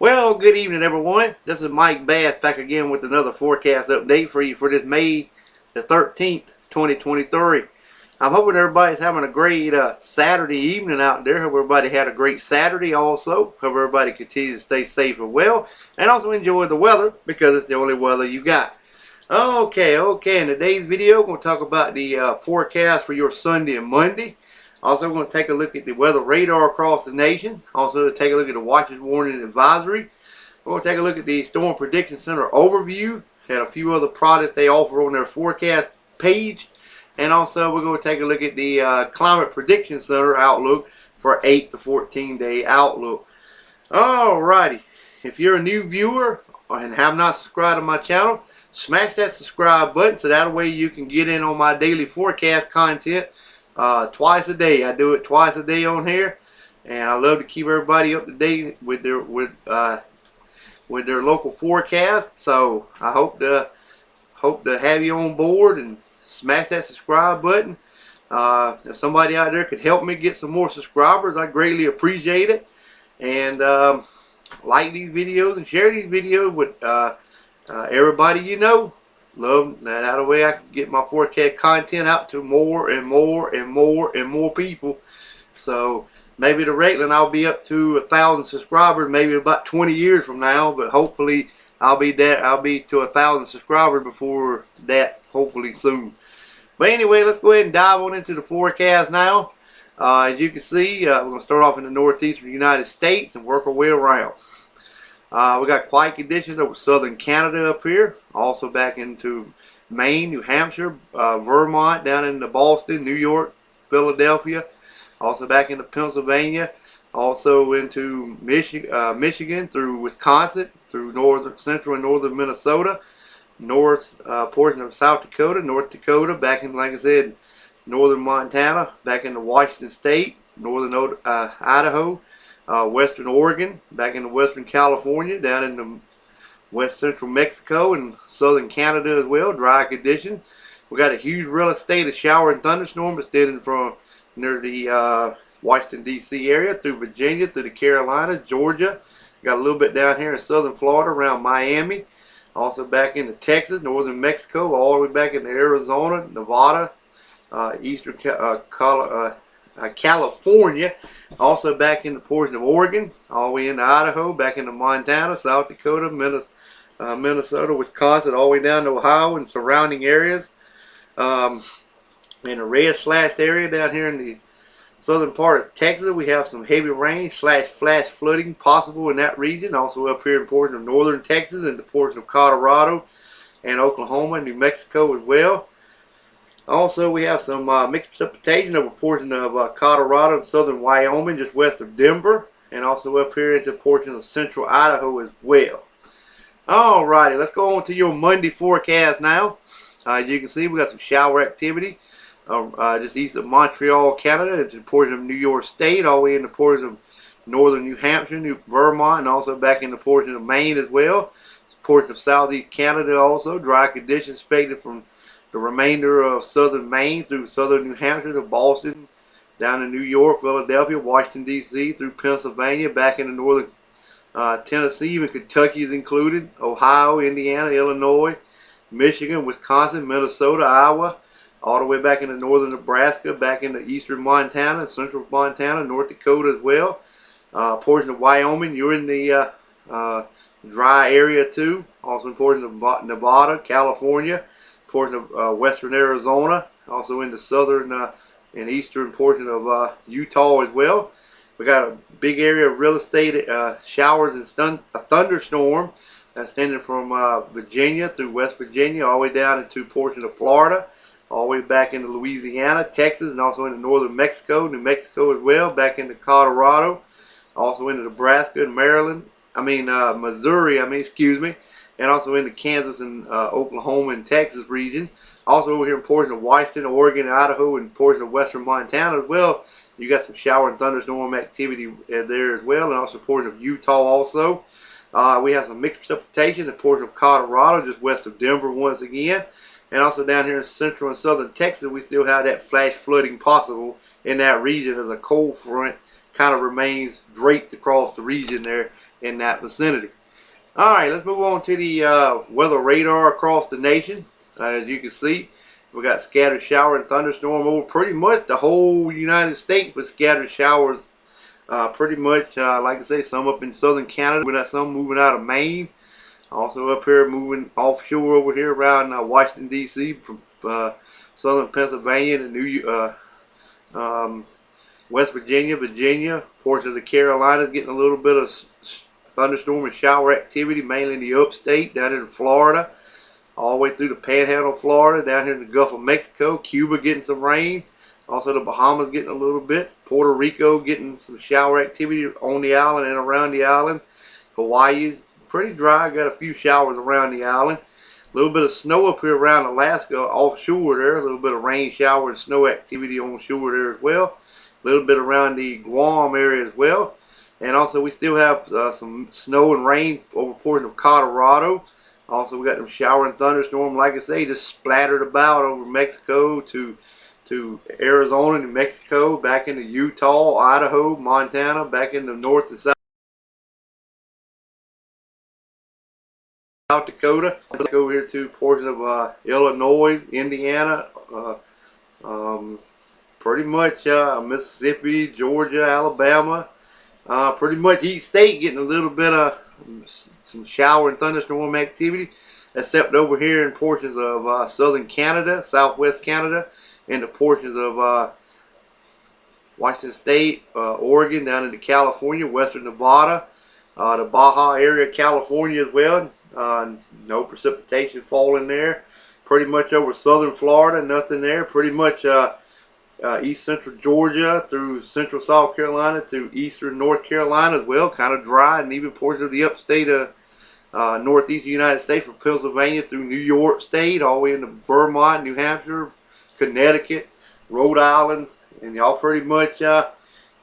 Well, good evening, everyone. This is Mike Bass back again with another forecast update for you for this May the 13th, 2023. I'm hoping everybody's having a great Saturday evening out there. Hope everybody had a great Saturday also. Hope everybody continues to stay safe and well. And also enjoy the weather because it's the only weather you got. Okay. In today's video, we're going to talk about the forecast for your Sunday and Monday. Also, we're going to take a look at the weather radar across the nation. Also, take a look at the watches, warning, and advisory. We're going to take a look at the Storm Prediction Center overview and a few other products they offer on their forecast page. And also, we're going to take a look at the Climate Prediction Center outlook for 8 to 14 day outlook. Alrighty, if you're a new viewer and have not subscribed to my channel, smash that subscribe button so that way you can get in on my daily forecast content twice a day. I do it twice a day on here, and I love to keep everybody up to date with their local forecast. So I hope to have you on board and smash that subscribe button. If somebody out there could help me get some more subscribers, I greatly appreciate it. And like these videos and share these videos with everybody you know. Love that out of the way I can get my forecast content out to more and more people. So maybe the Raitland I'll be up to 1,000 subscribers maybe about 20 years from now, but hopefully I'll be to 1,000 subscribers before that, hopefully soon. But anyway, let's go ahead and dive on into the forecast now. As you can see, we're going to start off in the northeastern United States and work our way around. We got quiet conditions over southern Canada up here. Also back into Maine, New Hampshire, Vermont, down into Boston, New York, Philadelphia. Also back into Pennsylvania. Also into Michigan through Wisconsin, through central and northern Minnesota. North portion of South Dakota, North Dakota, back in, like I said, northern Montana, back into Washington State, northern Idaho. Western Oregon, back into western California, down into west central Mexico and southern Canada as well, dry conditions. We got a huge real estate of shower and thunderstorm extending from near the Washington D.C. area through Virginia, through the Carolinas, Georgia. Got a little bit down here in southern Florida around Miami. Also back into Texas, northern Mexico, all the way back into Arizona, Nevada, eastern California. Also back in the portion of Oregon, all the way into Idaho, back into Montana, South Dakota, Minnesota, Wisconsin, all the way down to Ohio and surrounding areas. In a red slashed area down here in the southern part of Texas, we have some heavy rain / flash flooding possible in that region. Also up here in portion of northern Texas and the portion of Colorado and Oklahoma and New Mexico as well. Also, we have some mixed precipitation over a portion of Colorado and southern Wyoming, just west of Denver, and also up here into a portion of central Idaho as well. Alrighty, let's go on to your Monday forecast now. As you can see, we got some shower activity just east of Montreal, Canada, into the portion of New York State, all the way into the portion of northern New Hampshire, Vermont, and also back in the portion of Maine as well. It's a portion of southeast Canada also. Dry conditions expected from the remainder of southern Maine through southern New Hampshire to Boston, down to New York, Philadelphia, Washington, D.C., through Pennsylvania, back into northern Tennessee, even Kentucky is included, Ohio, Indiana, Illinois, Michigan, Wisconsin, Minnesota, Iowa, all the way back into northern Nebraska, back into eastern Montana, central Montana, North Dakota as well. Portion of Wyoming, you're in the dry area too. Also in portion of Nevada, California. Portion of western Arizona, also in the southern and eastern portion of Utah as well. We got a big area of real estate showers and a thunderstorm that's extending from Virginia through West Virginia all the way down into a portion of Florida, all the way back into Louisiana, Texas, and also into northern Mexico, New Mexico as well, back into Colorado, also into Nebraska and Missouri, and also into Kansas and Oklahoma and Texas region. Also over here in portion of Washington, Oregon, Idaho, and portion of western Montana as well. You got some shower and thunderstorm activity there as well, and also portion of Utah also. We have some mixed precipitation in portion of Colorado, just west of Denver once again. And also down here in central and southern Texas, we still have that flash flooding possible in that region as a cold front kind of remains draped across the region there in that vicinity. Alright, let's move on to the weather radar across the nation. As you can see, we got scattered shower and thunderstorm over pretty much the whole United States with scattered showers. Pretty much, like I say, some up in southern Canada. We got some moving out of Maine. Also up here, moving offshore over here around Washington, D.C. from southern Pennsylvania to West Virginia, portion of the Carolinas getting a little bit of thunderstorm and shower activity, mainly in the upstate, down in Florida, all the way through the Panhandle of Florida, down here in the Gulf of Mexico, Cuba getting some rain, also the Bahamas getting a little bit, Puerto Rico getting some shower activity on the island and around the island, Hawaii pretty dry, got a few showers around the island, a little bit of snow up here around Alaska offshore there, a little bit of rain, shower, and snow activity on shore there as well, a little bit around the Guam area as well. And also we still have some snow and rain over portion of Colorado. Also we got them shower and thunderstorm, like I say, just splattered about over Mexico to Arizona, New Mexico, back into Utah, Idaho, Montana, back into North and South Dakota. Let's go over here to portion of Illinois, Indiana, pretty much Mississippi, Georgia, Alabama. Pretty much each state getting a little bit of some shower and thunderstorm activity, except over here in portions of southern Canada, southwest Canada, and the portions of Washington State, Oregon, down into California, western Nevada, the Baja area of California as well. No precipitation falling there. Pretty much over southern Florida, nothing there. Pretty much east central Georgia through central South Carolina to eastern North Carolina as well, kind of dry, and even portions of the upstate of northeast United States from Pennsylvania through New York State, all the way into Vermont, New Hampshire, Connecticut, Rhode Island, and y'all pretty much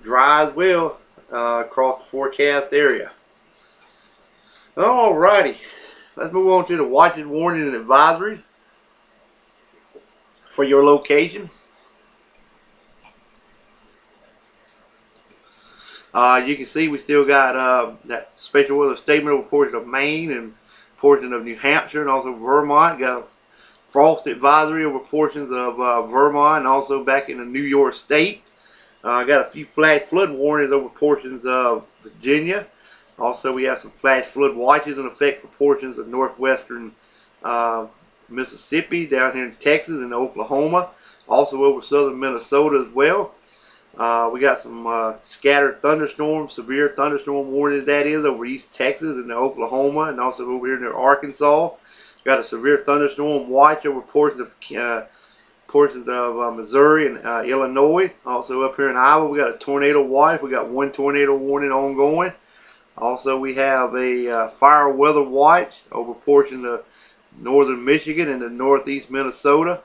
dry as well across the forecast area. Alrighty, let's move on to the watches, warnings, and advisories for your location. You can see we still got that special weather statement over portion of Maine and portion of New Hampshire and also Vermont. Got a frost advisory over portions of Vermont and also back in the New York State. Got a few flash flood warnings over portions of Virginia. Also we have some flash flood watches in effect for portions of northwestern Mississippi, down here in Texas and Oklahoma. Also over southern Minnesota as well. We got some scattered thunderstorms, severe thunderstorm warnings, that is, over East Texas and Oklahoma, and also over here near Arkansas. Got a severe thunderstorm watch over portions of Missouri and Illinois. Also up here in Iowa, we got a tornado watch. We got one tornado warning ongoing. Also, we have a fire weather watch over portions of northern Michigan and the northeast Minnesota.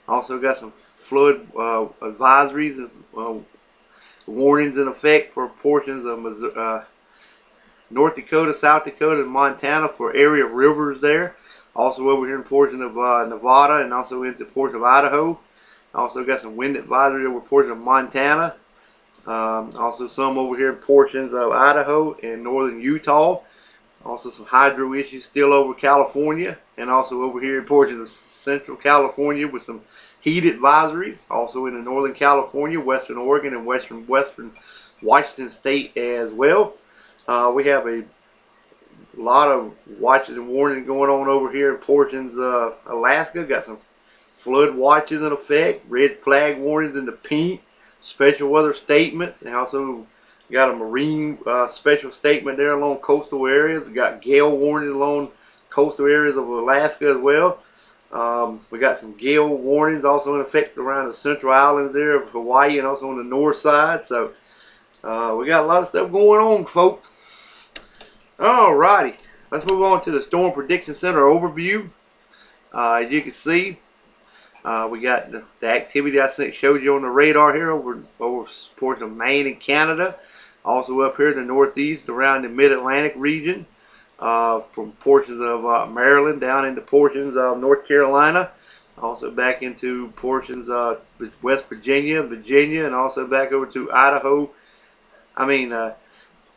Also got some flood advisories and warnings in effect for portions of North Dakota, South Dakota, and Montana for area rivers there. Also over here in portion of Nevada and also into portion of Idaho. Also got some wind advisory over portion of Montana. Also some over here in portions of Idaho and northern Utah. Also some hydro issues still over California, and also over here in portions of central California with some heat advisories. Also in the northern California, western Oregon, and western Washington State as well. We have a lot of watches and warnings going on over here in portions of Alaska. Got some flood watches in effect, red flag warnings in the pink, special weather statements, and also got a marine special statement there along coastal areas. We got gale warnings along coastal areas of Alaska as well. We got some gale warnings also in effect around the central islands there of Hawaii and also on the north side. So we got a lot of stuff going on, folks. Alrighty, let's move on to the Storm Prediction Center overview. As you can see, we got the activity I showed you on the radar here over portions of Maine and Canada. Also up here in the northeast around the mid-Atlantic region. From portions of Maryland down into portions of North Carolina. Also back into portions of West Virginia, and also back over to Idaho.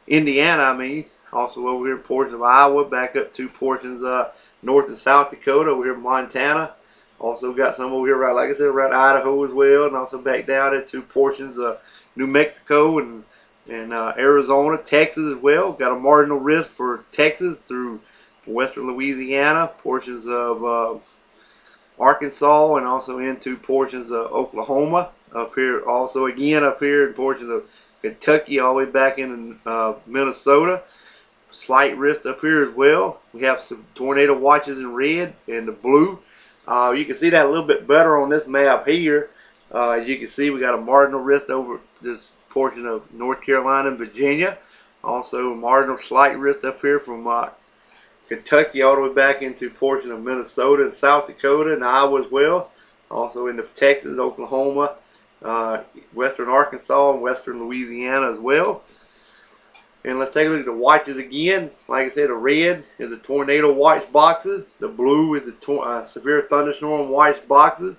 Indiana, Also over here in portions of Iowa, back up to portions North and South Dakota, over here in Montana. Also got some over here, right, like I said, around Idaho as well, and also back down into portions of New Mexico and Arizona, Texas as well. Got a marginal risk for Texas through western Louisiana, portions of Arkansas, and also into portions of Oklahoma. Up here, also again up here in portions of Kentucky, all the way back in Minnesota. Slight risk up here as well. We have some tornado watches in red and the blue. You can see that a little bit better on this map here. You can see we got a marginal risk over this portion of North Carolina and Virginia. Also marginal slight risk up here from Kentucky all the way back into portion of Minnesota and South Dakota and Iowa as well. Also into Texas, Oklahoma, western Arkansas, and western Louisiana as well. And let's take a look at the watches again. Like I said, the red is the tornado watch boxes. The blue is the severe thunderstorm watch boxes.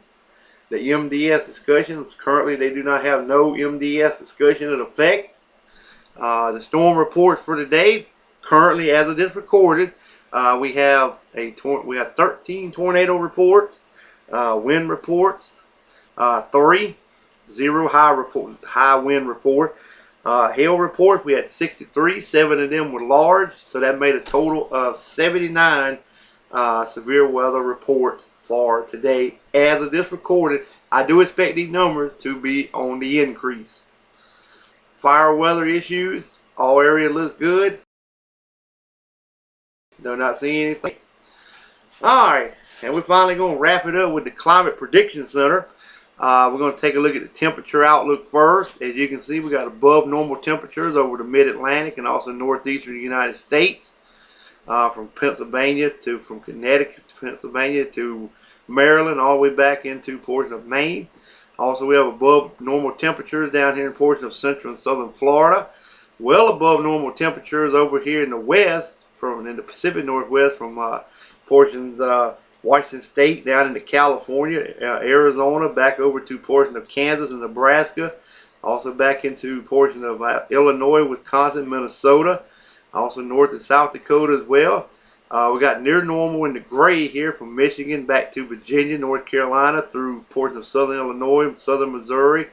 The MDS discussions, currently they do not have no MDS discussion in effect. The storm reports for today, currently as of this recorded, we have 13 tornado reports, wind reports, 3, 0 high wind report. Hail reports, we had 63, 7 of them were large, so that made a total of 79 severe weather reports for today. As of this recorded, I do expect these numbers to be on the increase. Fire weather issues, all areas look good. Do not see anything. Alright, and we're finally going to wrap it up with the Climate Prediction Center. We're going to take a look at the temperature outlook first. As you can see, we got above normal temperatures over the mid-Atlantic and also northeastern United States. From Pennsylvania from Connecticut to Pennsylvania to Maryland, all the way back into portion of Maine. Also, we have above normal temperatures down here in portion of central and southern Florida. Well above normal temperatures over here in the west, in the Pacific Northwest, from portions Washington State down into California, Arizona, back over to portion of Kansas and Nebraska. Also back into portion of Illinois, Wisconsin, Minnesota. Also North and South Dakota as well. We got near normal in the gray here from Michigan back to Virginia, North Carolina, through portions of southern Illinois, southern Missouri,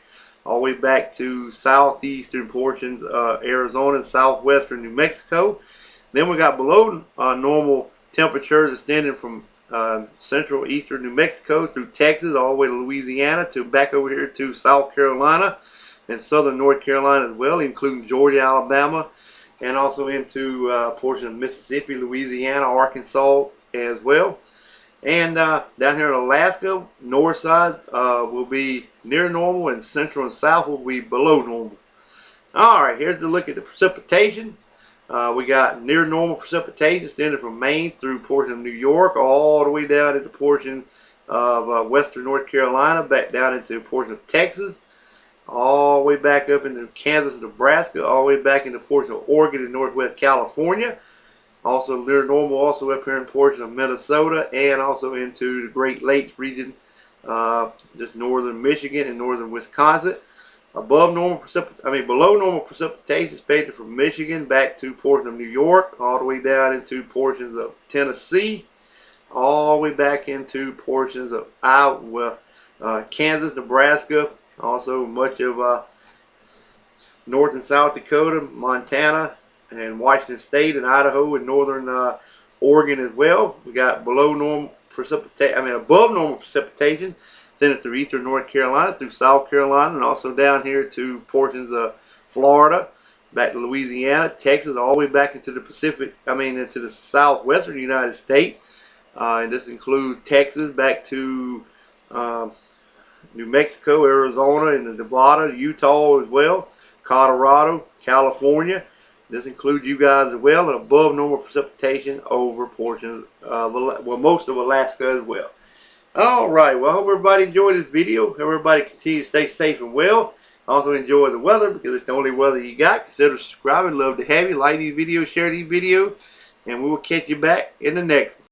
all the way back to southeastern portions Arizona and southwestern New Mexico. Then we got below normal temperatures extending from central eastern New Mexico through Texas all the way to Louisiana to back over here to South Carolina and southern North Carolina as well, including Georgia, Alabama, and also into portion of Mississippi, Louisiana, Arkansas as well. And down here in Alaska, north side will be near normal, and central and south will be below normal. Alright, here's the look at the precipitation. We got near normal precipitation extended from Maine through portion of New York all the way down into portion of western North Carolina, back down into portion of Texas, all the way back up into Kansas and Nebraska, all the way back into portion of Oregon and northwest California. Also near normal also up here in portion of Minnesota, and also into the Great Lakes region, just northern Michigan and northern Wisconsin. Above normal below normal precipitation expected from Michigan back to portion of New York, all the way down into portions of Tennessee, all the way back into portions of Iowa, Kansas, Nebraska, also much of North and South Dakota, Montana, and Washington State and Idaho and northern Oregon as well. We got below normal precipitation, above normal precipitation, send it through eastern North Carolina, through South Carolina, and also down here to portions of Florida, back to Louisiana, Texas, all the way back into the Pacific, into the southwestern United States. And this includes Texas, back to New Mexico, Arizona, and Nevada, Utah as well, Colorado, California. This includes you guys as well, and above normal precipitation over portions of, most of Alaska as well. Alright, well, I hope everybody enjoyed this video. Hope everybody continue to stay safe and well. Also enjoy the weather, because it's the only weather you got. Consider subscribing. Love to have you. Like these videos, share these videos, and we will catch you back in the next one.